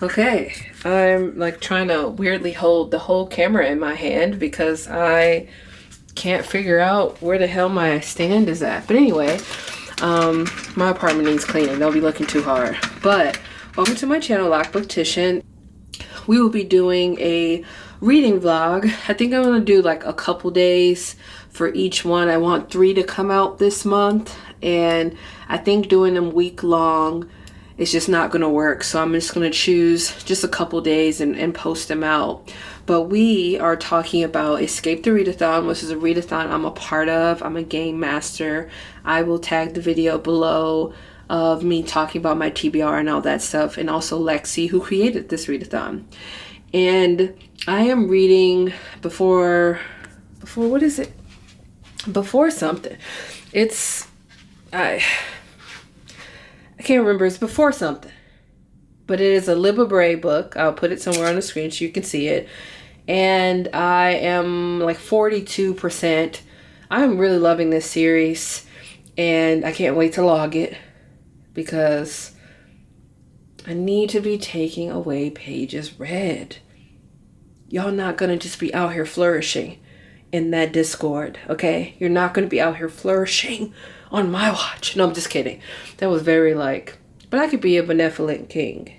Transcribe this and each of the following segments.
Okay, I'm like trying to weirdly hold the whole camera in my hand because I can't figure out where the hell my stand is at. But anyway, my apartment needs cleaning. Don't be looking too hard. But welcome to my channel, Loc'D. We will be doing a reading vlog. I think I'm gonna do like a couple days for each one. I want 3 to come out this month, and I think doing them week long it's just not gonna work. So I'm just gonna choose just a couple days and post them out. But we are talking about Escape the Readathon, which is a readathon I'm a part of. I'm a game master. I will tag the video below of me talking about my TBR and all that stuff, and also Lexi, who created this readathon. And I am reading before what is it? Before something. It's I can't remember. It's before something, but it is a Libre book. I'll put it somewhere on the screen so you can see it. And I am like 42%. I'm really loving this series, and I can't wait to log it because I need to be taking away pages read. Y'all not gonna just be out here flourishing in that Discord, okay? You're not gonna be out here flourishing on my watch. No, I'm just kidding. That was very like, but I could be a benevolent king.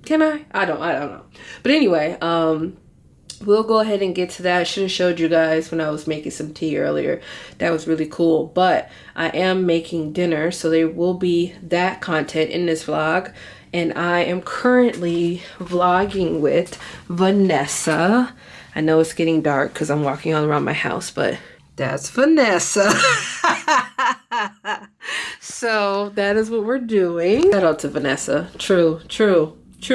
Can I? I don't know. But anyway, we'll go ahead and get to that. I should have showed you guys when I was making some tea earlier. That was really cool. But I am making dinner, so there will be that content in this vlog. And I am currently vlogging with Vanessa. I know it's getting dark because I'm walking all around my house, but that's Vanessa. So that is what we're doing. Shout out to Vanessa. True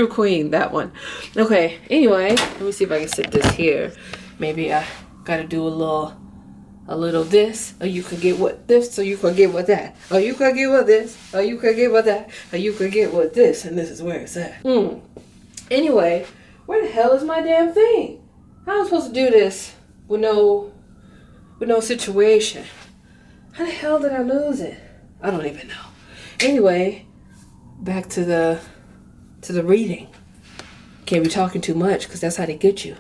queen, that one. Okay, anyway, let me see if I can sit this here. Maybe I gotta do a little this, or you could get what this, so you could get what that, or you could get what this, or you could get what that, or you could get what this, and this is where it's at. Anyway, where the hell is my damn thing? How am I supposed to do this with no situation? How the hell did I lose it? I don't even know. Anyway, back to the reading. Can't be talking too much because that's how they get you.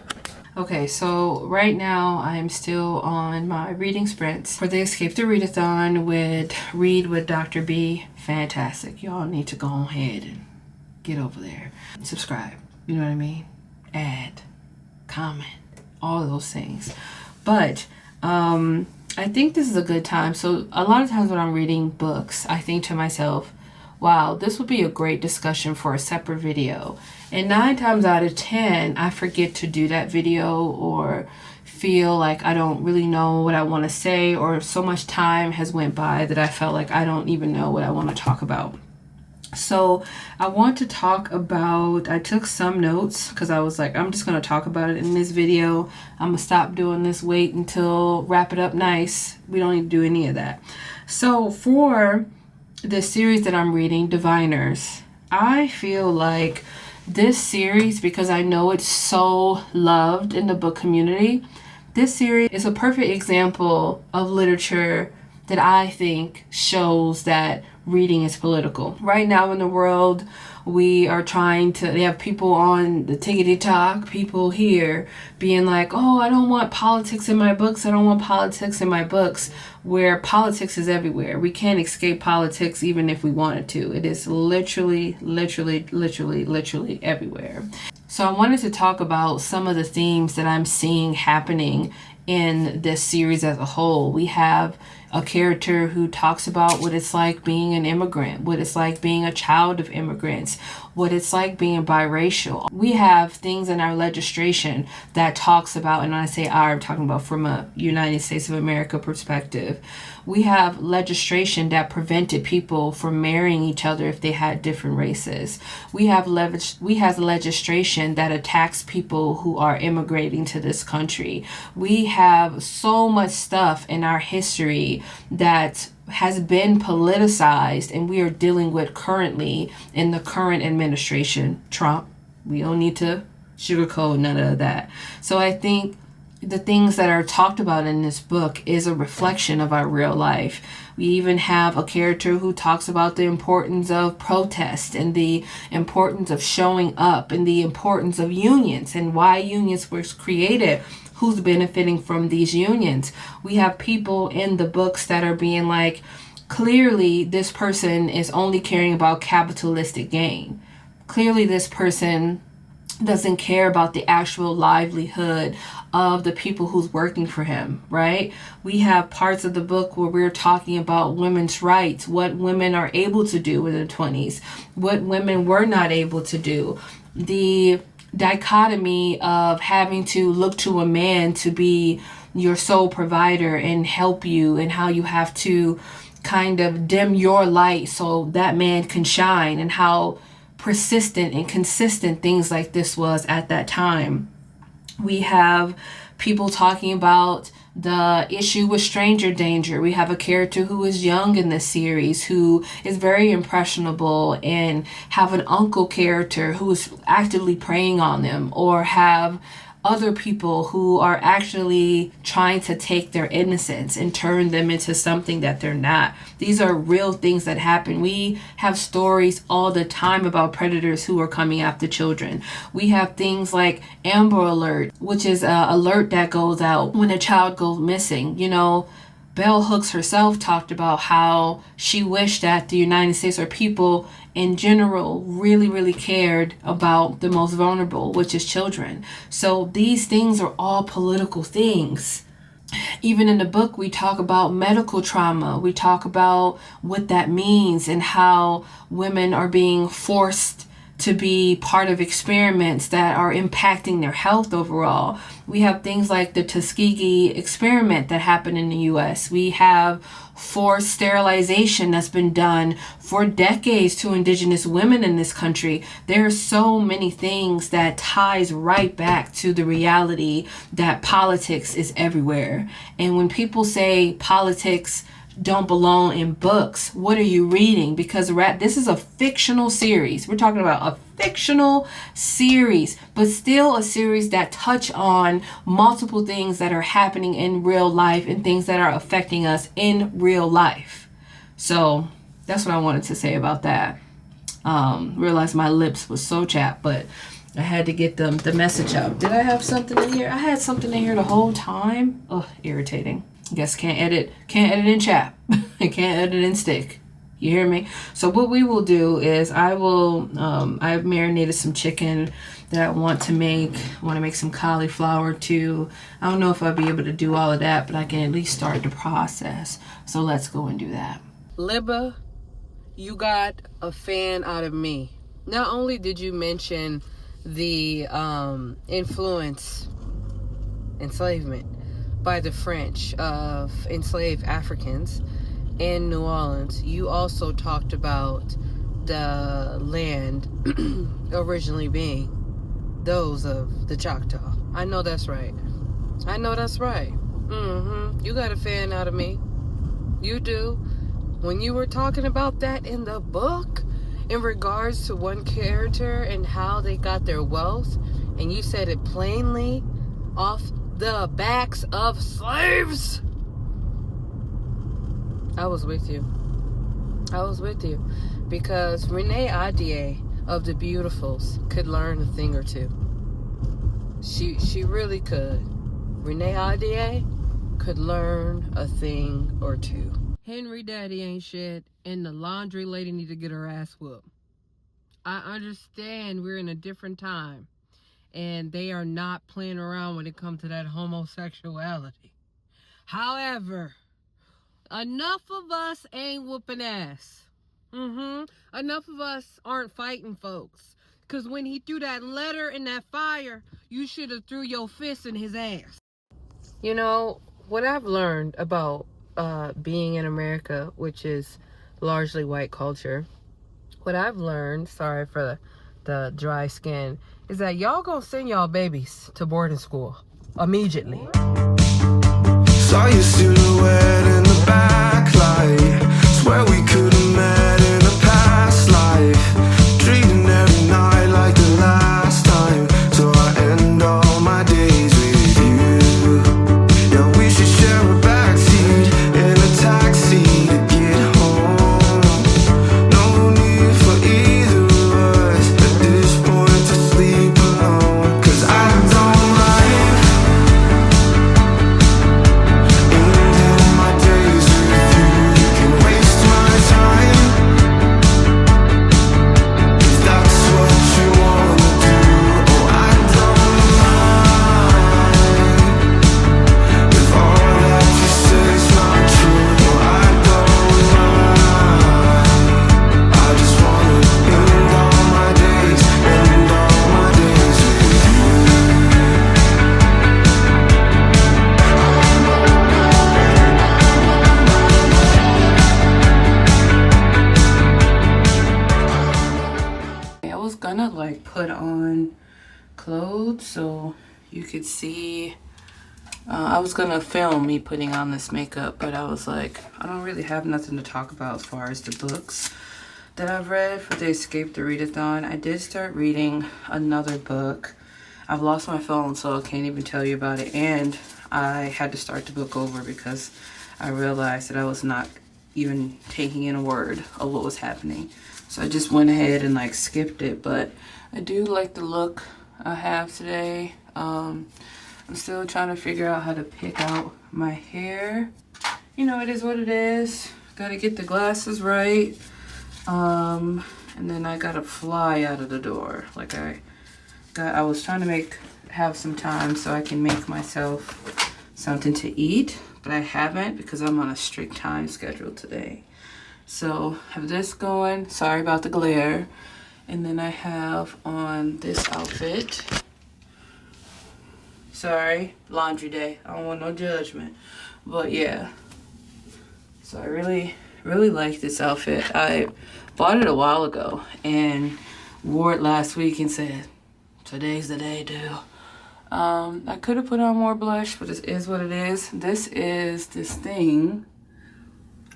Okay, so right now I'm still on my reading sprints for the Escape the Readathon with Read with Dr. B. Fantastic. Y'all need to go ahead and get over there. Subscribe. You know what I mean? Add, comment, all of those things. But I think this is a good time. So a lot of times when I'm reading books, I think to myself, wow, this would be a great discussion for a separate video. And 9 times out of 10, I forget to do that video or feel like I don't really know what I want to say, or so much time has went by that I felt like I don't even know what I want to talk about. So I want to talk about, I took some notes because I was like, I'm just going to talk about it in this video. I'm going to stop doing this, wait until wrap it up nice. We don't need to do any of that. So for the series that I'm reading, Diviners, I feel like this series, because I know it's so loved in the book community, this series is a perfect example of literature that I think shows that reading is political. Right now in the world, we are trying to, they have people on the tickety talk, people here being like, oh, I don't want politics in my books. I don't want politics in my books, where politics is everywhere. We can't escape politics even if we wanted to. It is literally everywhere. So I wanted to talk about some of the themes that I'm seeing happening in this series as a whole. We have a character who talks about what it's like being an immigrant, what it's like being a child of immigrants, what it's like being biracial. We have things in our legislation that talks about, and when I say our, I'm talking about from a United States of America perspective. We have legislation that prevented people from marrying each other if they had different races. We have legislation that attacks people who are immigrating to this country. We have so much stuff in our history that has been politicized, and we are dealing with currently in the current administration, Trump. We don't need to sugarcoat none of that. So I think the things that are talked about in this book is a reflection of our real life. We even have a character who talks about the importance of protest and the importance of showing up and the importance of unions and why unions were created, who's benefiting from these unions. We have people in the books that are being like, clearly this person is only caring about capitalistic gain. Clearly this person doesn't care about the actual livelihood of the people who's working for him, right? We have parts of the book where we're talking about women's rights, what women are able to do in their 20s, what women were not able to do, the dichotomy of having to look to a man to be your sole provider and help you, and how you have to kind of dim your light so that man can shine, and how persistent and consistent things like this was at that time. We have people talking about the issue with stranger danger. We have a character who is young in this series who is very impressionable, and have an uncle character who is actively preying on them, or have other people who are actually trying to take their innocence and turn them into something that they're not. These are real things that happen. We have stories all the time about predators who are coming after children. We have things like Amber Alert, which is an alert that goes out when a child goes missing. You know, Bell Hooks herself talked about how she wished that the United States, or people in general, really cared about the most vulnerable, which is children. So these things are all political things. Even in the book, we talk about medical trauma. We talk about what that means, and how women are being forced to be part of experiments that are impacting their health overall. We have things like the Tuskegee experiment that happened in the US. We have forced sterilization that's been done for decades to indigenous women in this country. There are so many things that ties right back to the reality that politics is everywhere. And when people say politics don't belong in books, what are you reading? Because this is a fictional series. We're talking about a fictional series, but still a series that touch on multiple things that are happening in real life and things that are affecting us in real life. So that's what I wanted to say about that. Realized my lips was so chapped, but I had to get the message out. Did I have something in here? I had something in here the whole time. Ugh, irritating. Guess can't edit in chat. I can't edit in stick. You hear me? So what we will do is I've marinated some chicken that I want to make some cauliflower too. I don't know if I'll be able to do all of that, but I can at least start the process. So let's go and do that. Libba, you got a fan out of me. Not only did you mention the influence, enslavement by the French of enslaved Africans in New Orleans, you also talked about the land originally being those of the Choctaw. I know that's right. You got a fan out of me. You do. When you were talking about that in the book, in regards to one character and how they got their wealth, and you said it plainly, off the backs of slaves, I was with you. Because Renee Adier of the Beautifuls could learn a thing or two. She really could. Renee Adier could learn a thing or two. Henry Daddy ain't shit, and the laundry lady need to get her ass whooped. I understand we're in a different time, and they are not playing around when it comes to that homosexuality. However, enough of us ain't whooping ass. Enough of us aren't fighting folks. Because when he threw that letter in that fire, you should have threw your fist in his ass. You know, what I've learned about being in America, which is largely white culture, what I've learned, sorry for the dry skin, is that y'all gonna send y'all babies to boarding school immediately. Saw your silhouette in the backlight. Swear we could have met in a past life. Treating every night like the last time. So I end all my days with you. had on clothes so you could see. I was gonna film me putting on this makeup, but I was like, I don't really have nothing to talk about as far as the books that I've read for the Escape the Readathon. I did start reading another book. I've lost my phone, so I can't even tell you about it. And I had to start the book over because I realized that I was not even taking in a word of what was happening. So I just went ahead and like skipped it. But I do like the look I have today. I'm still trying to figure out how to pick out my hair. You know, it is what it is. Gotta get the glasses right. And then I gotta fly out of the door. Like I was trying to have some time so I can make myself something to eat, but I haven't because I'm on a strict time schedule today. So have this going. Sorry about the glare. And then I have on this outfit. Sorry, laundry day. I don't want no judgment. But yeah. So I really like this outfit. I bought it a while ago and wore it last week and said, today's the day, dude. I could have put on more blush, but it is what it is. This is this thing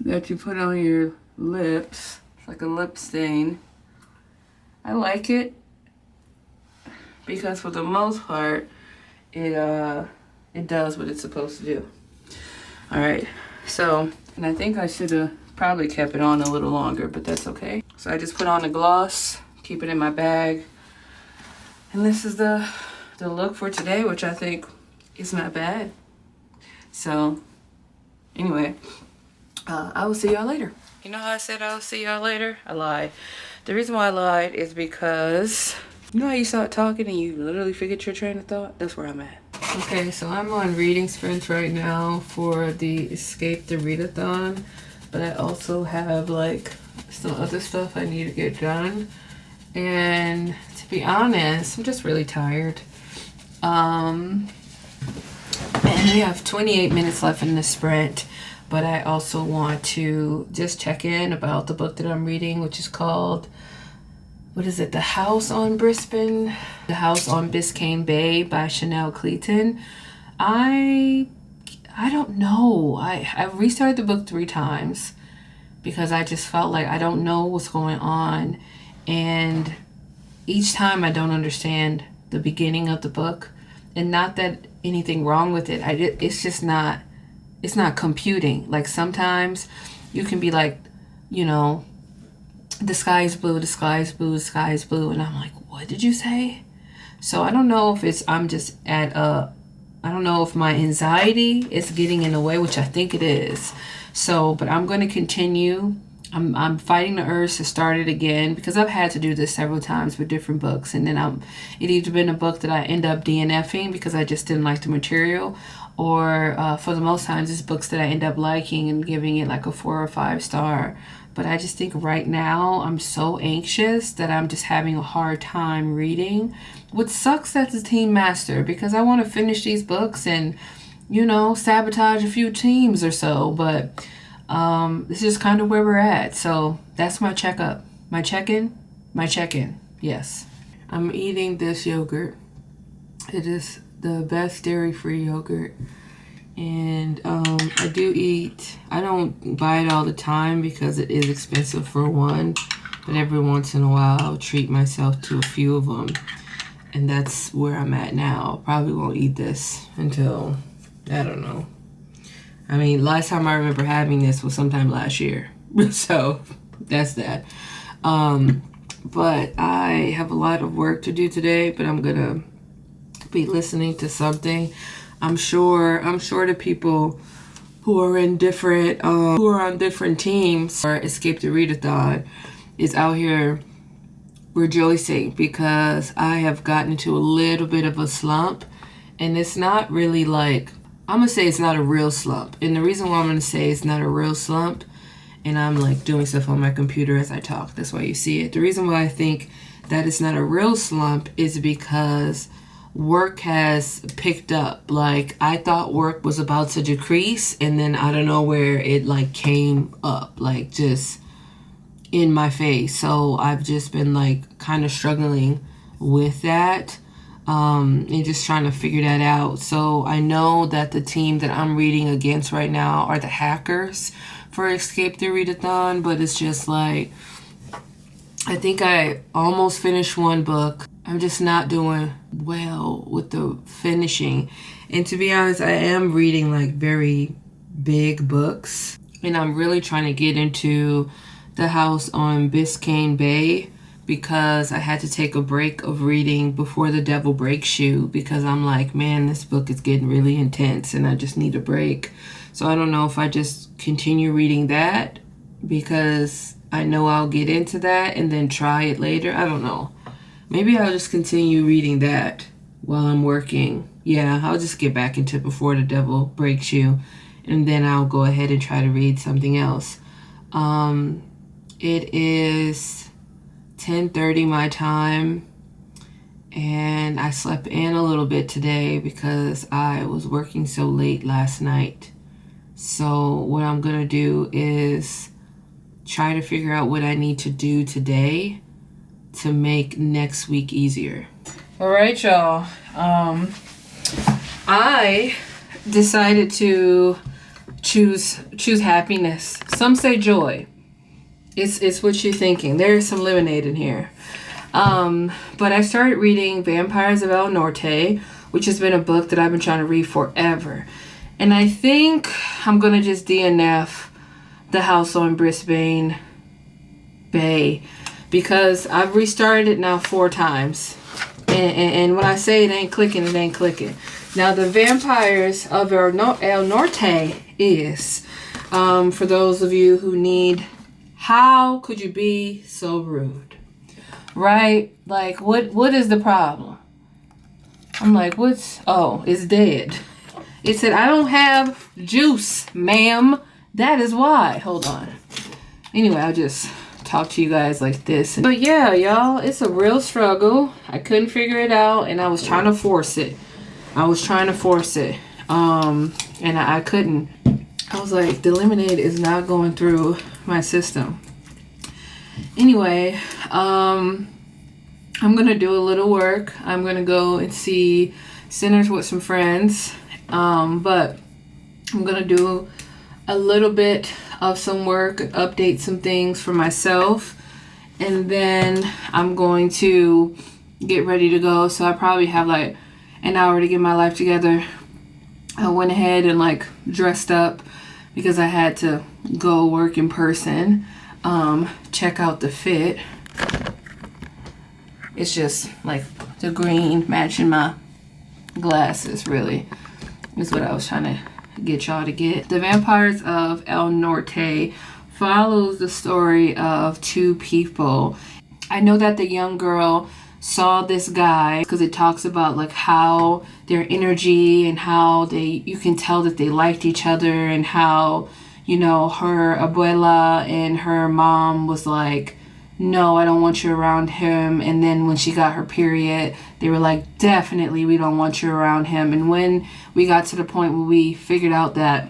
that you put on your lips. It's like a lip stain. I like it because for the most part, it does what it's supposed to do. All right, so, and I think I should have probably kept it on a little longer, but that's okay. So I just put on a gloss, keep it in my bag. And this is the look for today, which I think is not bad. So anyway, I will see y'all later. You know how I said I'll see y'all later? I lied. The reason why I lied is because, you know how you start talking and you literally forget your train of thought? That's where I'm at. Okay, so I'm on reading sprints right now for the Escape the Readathon, but I also have like some other stuff I need to get done. And to be honest, I'm just really tired. And we have 28 minutes left in the sprint, but I also want to just check in about the book that I'm reading, which is called, what is it? The House on Biscayne Bay by Chanel Clayton. I don't know. I restarted the book 3 times because I just felt like I don't know what's going on. And each time I don't understand the beginning of the book, and not that anything wrong with it. It's just not, it's not computing. Like sometimes you can be like, you know, the sky is blue, the sky is blue, the sky is blue. And I'm like, what did you say? So I don't know if I'm just at I don't know if my anxiety is getting in the way, which I think it is. So, but I'm going to continue. I'm fighting the urge to start it again because I've had to do this several times with different books. And then it either been a book that I end up DNFing because I just didn't like the material, or for the most times it's books that I end up liking and giving it like a 4 or 5 star. But I just think right now I'm so anxious that I'm just having a hard time reading. What sucks as a team master because I want to finish these books and, you know, sabotage a few teams or so. But this is kind of where we're at. So that's my checkup. My check-in. Yes. I'm eating this yogurt. It is the best dairy-free yogurt. And I don't buy it all the time because it is expensive for one. But every once in a while I'll treat myself to a few of them. And that's where I'm at now. Probably won't eat this until, I don't know. I mean, last time I remember having this was sometime last year. So that's that. But I have a lot of work to do today, but I'm going to be listening to something. I'm sure the people who are on different teams or Escape the Readathon is out here rejoicing because I have gotten into a little bit of a slump, and it's not really like, I'm going to say it's not a real slump. And the reason why I'm going to say it's not a real slump, and I'm like doing stuff on my computer as I talk, that's why you see it. The reason why I think that it's not a real slump is because work has picked up. Like, I thought work was about to decrease, and then I don't know where it like came up, like just in my face. So I've just been like kind of struggling with that. And just trying to figure that out. So I know that the team that I'm reading against right now are the hackers for Escape the Readathon, but it's just like, I think I almost finished one book. I'm just not doing well with the finishing. And to be honest, I am reading like very big books, and I'm really trying to get into The House on Biscayne Bay, because I had to take a break of reading Before the Devil Breaks You, because I'm like, man, this book is getting really intense and I just need a break. So I don't know if I just continue reading that because I know I'll get into that and then try it later. I don't know. Maybe I'll just continue reading that while I'm working. Yeah, I'll just get back into Before the Devil Breaks You, and then I'll go ahead and try to read something else. It is 10:30 my time, and I slept in a little bit today because I was working so late last night. So what I'm gonna do is try to figure out what I need to do today to make next week easier. All right, y'all. I decided to choose happiness. Some say joy. It's what you're thinking. There's some lemonade in here. But I started reading Vampires of El Norte, which has been a book that I've been trying to read forever. And I think I'm going to just DNF The House on Biscayne Bay, because I've restarted it now 4 times. And when I say it ain't clicking, it ain't clicking. Now, the Vampires of El Norte is, for those of you who need, how could you be so rude? Right? Like, what is the problem? I'm like, it's dead. It said, I don't have juice, ma'am. That is why. Hold on. Anyway, I'll just talk to you guys like this. But yeah, y'all, it's a real struggle. I couldn't figure it out, and I was trying to force it. And I couldn't. I was like, the lemonade is not going through my system. Anyway, I'm gonna do a little work. I'm gonna go and see Sinners with some friends. But I'm gonna do a little bit of some work, update some things for myself, and then I'm going to get ready to go. So I probably have like an hour to get my life together. I went ahead and like dressed up because I had to go work in person. Check out the fit. It's just like the green matching my glasses, really, is what I was trying to get y'all to get. The Vampires of El Norte follows the story of 2 people. I know that the young girl saw this guy because it talks about like how their energy and how you can tell that they liked each other, and how, you know, her abuela and her mom was like, no, I don't want you around him. And then when she got her period, they were like, definitely we don't want you around him. And when we got to the point where we figured out that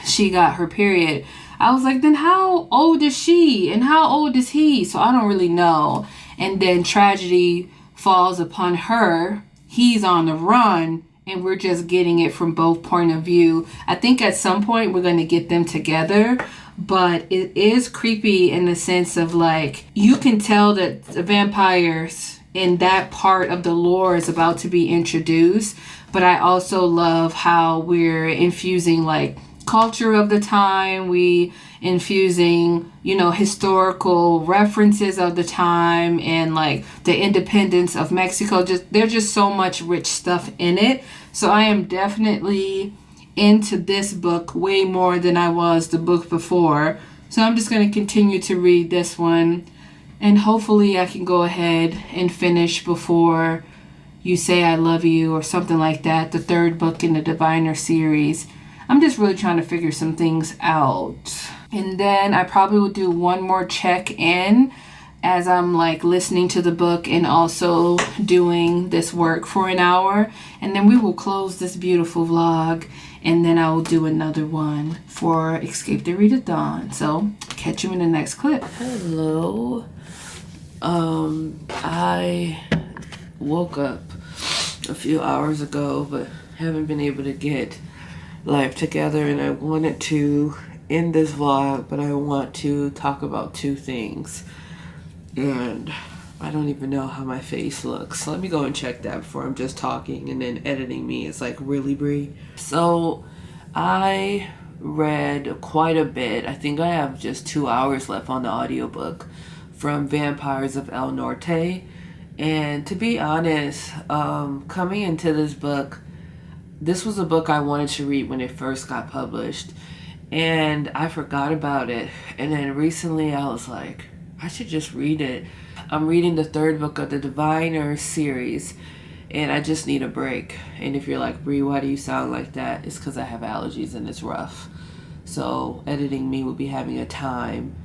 she got her period, I was like, then how old is she and how old is he? So I don't really know. And then tragedy falls upon her. He's on the run, and we're just getting it from both point of view. I think at some point we're going to get them together, but it is creepy in the sense of like, you can tell that the vampires in that part of the lore is about to be introduced. But I also love how we're infusing like culture of the time. We infusing, you know, historical references of the time, and like the independence of Mexico. There's just so much rich stuff in it. So I am definitely into this book way more than I was the book before. So I'm just going to continue to read this one, and hopefully I can go ahead and finish before You Say I Love You or something like that, the 3rd book in the Diviner series. I'm just really trying to figure some things out. And then I probably will do one more check-in as I'm like listening to the book and also doing this work for an hour. And then we will close this beautiful vlog, and then I will do another one for Escape the Readathon. So catch you in the next clip. Hello. I woke up a few hours ago, but haven't been able to get life together, and I wanted to end this vlog, but I want to talk about two things, and I don't even know how my face looks. Let me go and check that before I'm just talking and then editing me. It's like really Brie. So I read quite a bit. I think I have just 2 hours left on the audiobook from Vampires of El Norte. And to be honest, coming into this book, this was a book I wanted to read when it first got published, and I forgot about it. And then recently I was like, I should just read it. I'm reading the third book of the Diviner series, and I just need a break. And if you're like, Brie, why do you sound like that? It's because I have allergies and it's rough. So editing me will be having a time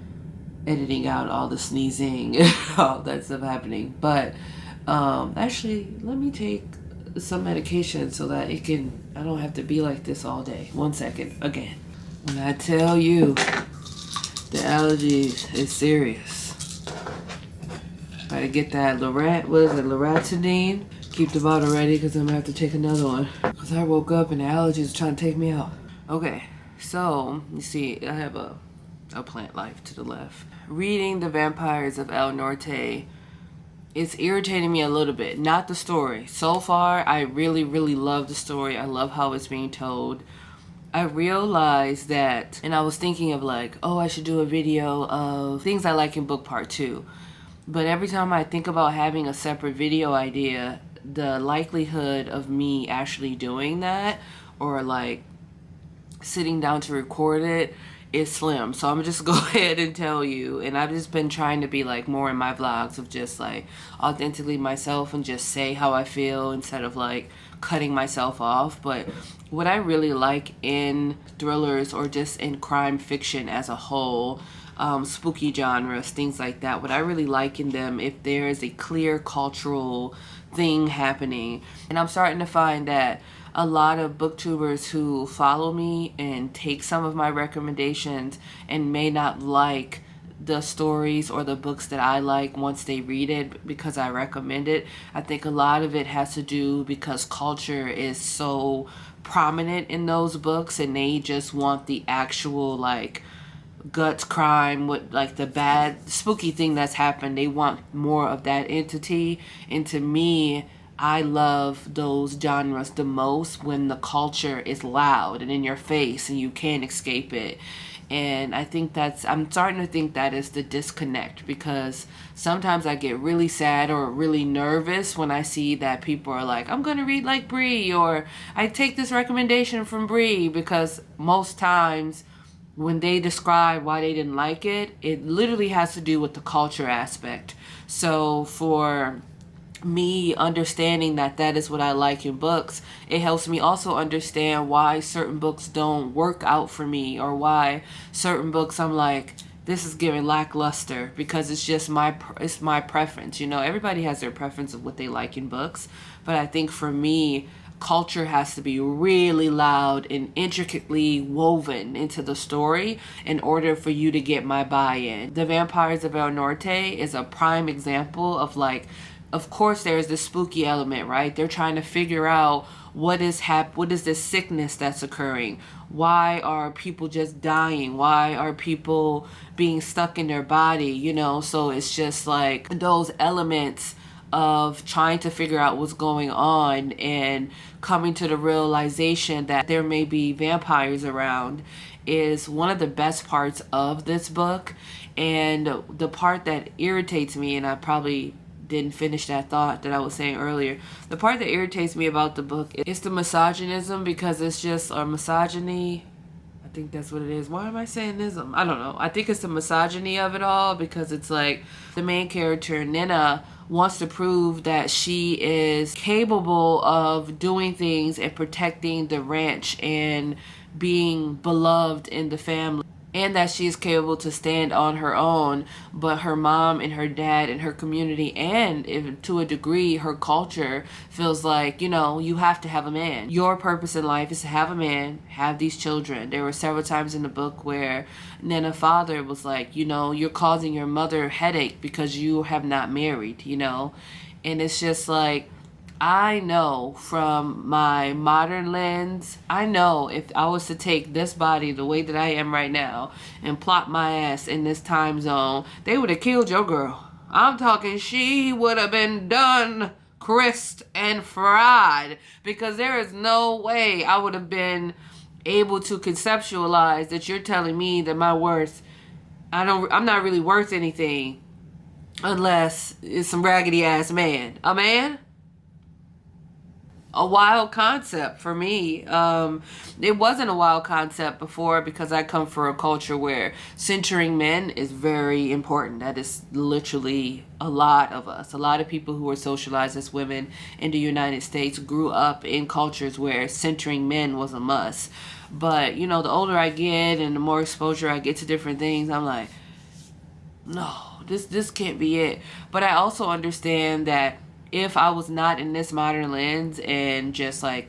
editing out all the sneezing and all that stuff happening. But actually, let me take some medication so that I don't have to be like this all day. 1 second, again. When I tell you the allergies is serious. Gotta get that Loratadine. Keep the bottle ready because I'm gonna have to take another one. Because I woke up and the allergies are trying to take me out. Okay, so you see, I have a plant life to the left. Reading The Vampires of El Norte, it's irritating me a little bit. Not the story. So far, I really, really love the story. I love how it's being told. I realized that, and I was thinking of like, oh, I should do a video of things I like in book part 2. But every time I think about having a separate video idea, the likelihood of me actually doing that or like sitting down to record it is slim. So I'm just go ahead and tell you. And I've just been trying to be like more in my vlogs of just like authentically myself and just say how I feel instead of like cutting myself off. But what I really like in thrillers or just in crime fiction as a whole, spooky genres, things like that, what I really like in them, if there is a clear cultural thing happening. And I'm starting to find that a lot of booktubers who follow me and take some of my recommendations and may not like the stories or the books that I like once they read it because I recommend it. I think a lot of it has to do because culture is so prominent in those books and they just want the actual like guts crime with like the bad spooky thing that's happened. They want more of that entity. And to me, I love those genres the most when the culture is loud and in your face and you can't escape it. And I think I'm starting to think that is the disconnect, because sometimes I get really sad or really nervous when I see that people are like, I'm going to read like Brie, or I take this recommendation from Brie, because most times when they describe why they didn't like it, it literally has to do with the culture aspect. So for me understanding that that is what I like in books, it helps me also understand why certain books don't work out for me, or why certain books I'm like, this is giving lackluster, because it's just my preference. You know, everybody has their preference of what they like in books, but I think for me, culture has to be really loud and intricately woven into the story in order for you to get my buy-in. The Vampires of El Norte is a prime example of like, of course there's this spooky element, right? They're trying to figure out what is this sickness that's occurring? Why are people just dying? Why are people being stuck in their body? You know, so it's just like those elements of trying to figure out what's going on and coming to the realization that there may be vampires around is one of the best parts of this book. And the part that irritates me, and I probably didn't finish that thought that I was saying earlier, the part that irritates me about the book is the misogynism, because it's just a misogyny. I think that's what it is. Why am I saying this? I don't know. I think it's the misogyny of it all, because it's like the main character, Nina, wants to prove that she is capable of doing things and protecting the ranch and being beloved in the family, and that she is capable to stand on her own. But her mom and her dad and her community, and if, to a degree, her culture feels like, you know, you have to have a man. Your purpose in life is to have a man, have these children. There were several times in the book where Nana's father was like, you know, you're causing your mother headache because you have not married, you know. And it's just like, I know from my modern lens, I know if I was to take this body the way that I am right now and plop my ass in this time zone, they would have killed your girl. I'm talking, she would have been done, crisped and fried, because there is no way I would have been able to conceptualize that you're telling me that my worth, I'm not really worth anything unless it's some raggedy ass man. A man? A wild concept for me. It wasn't a wild concept before because I come from a culture where centering men is very important. That is literally a lot of us. A lot of people who were socialized as women in the United States grew up in cultures where centering men was a must. But, you know, the older I get and the more exposure I get to different things, I'm like, no, this can't be it. But I also understand that if I was not in this modern lens and just like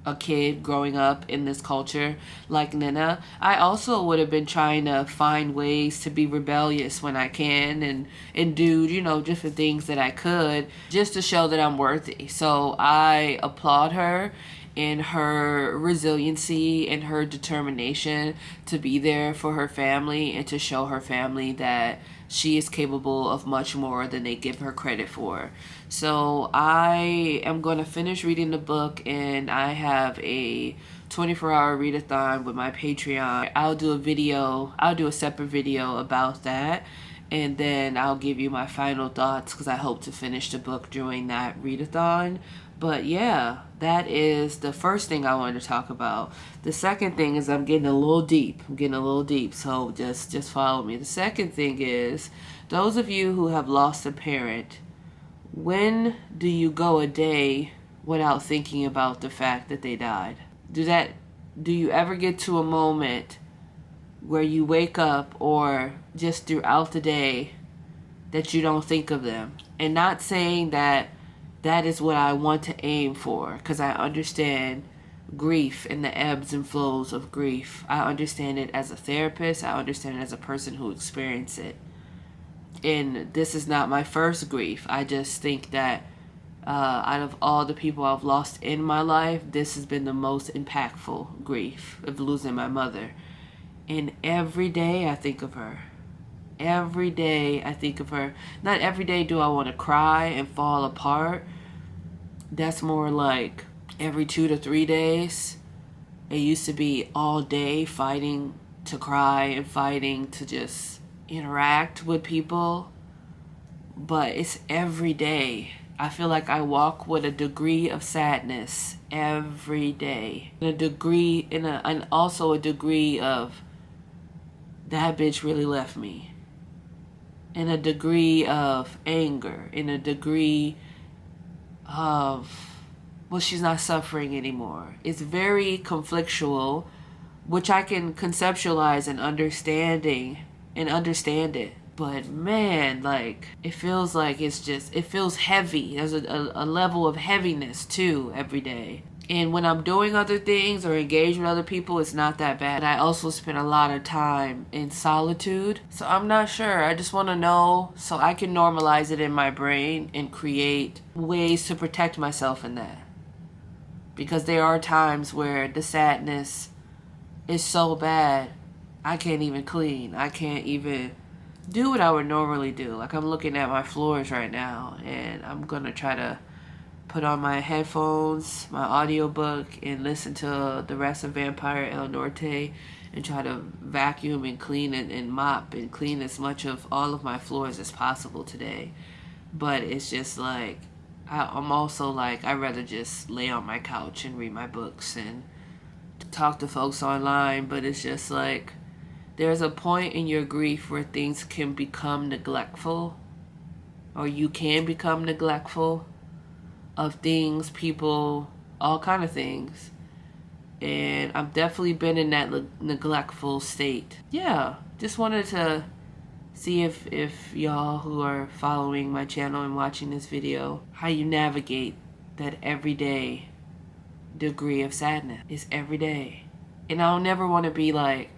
a kid growing up in this culture like Nina, I also would have been trying to find ways to be rebellious when I can and do, you know, different things that I could just to show that I'm worthy. So I applaud her in her resiliency and her determination to be there for her family and to show her family that she is capable of much more than they give her credit for. So I am going to finish reading the book, and I have a 24-hour readathon with my Patreon. I'll do a separate video about that, and then I'll give you my final thoughts because I hope to finish the book during that readathon. But yeah, that is the first thing I wanted to talk about. The second thing is I'm getting a little deep. So just follow me. The second thing is, those of you who have lost a parent, when do you go a day without thinking about the fact that they died? Do you ever get to a moment where you wake up or just throughout the day that you don't think of them? And not saying that is what I want to aim for, because I understand grief and the ebbs and flows of grief. I understand it as a therapist. I understand it as a person who experienced it. And this is not my first grief. I just think that out of all the people I've lost in my life, this has been the most impactful grief of losing my mother. And every day I think of her. Every day I think of her. Not every day do I want to cry and fall apart. That's more like every 2 to 3 days. It used to be all day fighting to cry and fighting to just interact with people. But it's every day. I feel like I walk with a degree of sadness every day. And also a degree of, that bitch really left me. In a degree of anger, in a degree of, well, she's not suffering anymore. It's very conflictual, which I can conceptualize and understand it. But man, like, it feels like it feels heavy. There's a level of heaviness too every day. And when I'm doing other things or engaged with other people, it's not that bad. I also spend a lot of time in solitude. So I'm not sure. I just want to know so I can normalize it in my brain and create ways to protect myself in that. Because there are times where the sadness is so bad, I can't even clean. I can't even do what I would normally do. Like, I'm looking at my floors right now, and I'm going to try to put on my headphones, my audiobook, and listen to the rest of Vampire El Norte and try to vacuum and clean and mop and clean as much of all of my floors as possible today. But it's just like, I'm also like, I'd rather just lay on my couch and read my books and talk to folks online. But it's just like, there's a point in your grief where things can become neglectful, or you can become neglectful of things, people, all kind of things. And I've definitely been in that neglectful state. Yeah, just wanted to see if y'all who are following my channel and watching this video, how you navigate that everyday degree of sadness. It's every day. And I'll never want to be like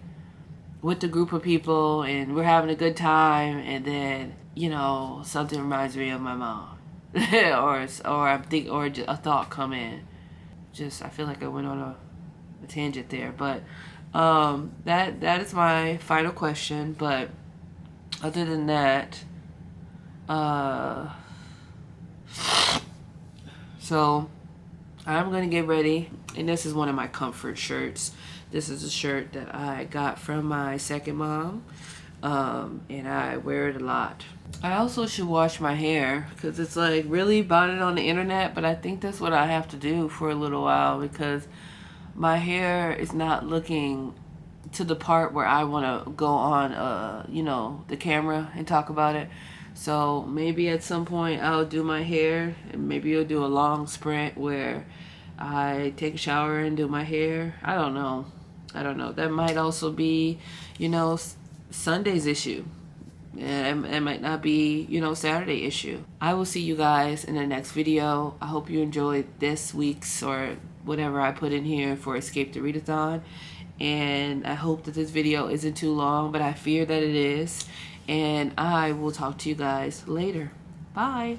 with the group of people and we're having a good time and then, you know, something reminds me of my mom. or just a thought come in. I feel like I went on a tangent there, but that is my final question. But other than that, so I'm gonna get ready, and this is one of my comfort shirts. This is a shirt that I got from my second mom, and I wear it a lot. I also should wash my hair, because it's like really about it on the internet, but I think that's what I have to do for a little while, because my hair is not looking to the part where I want to go on, the camera and talk about it. So maybe at some point I'll do my hair, and maybe I'll do a long sprint where I take a shower and do my hair. I don't know. That might also be, Sunday's issue. And it might not be, Saturday issue. I will see you guys in the next video. I hope you enjoyed this week's or whatever I put in here for Escape the Readathon. And I hope that this video isn't too long, but I fear that it is. And I will talk to you guys later. Bye.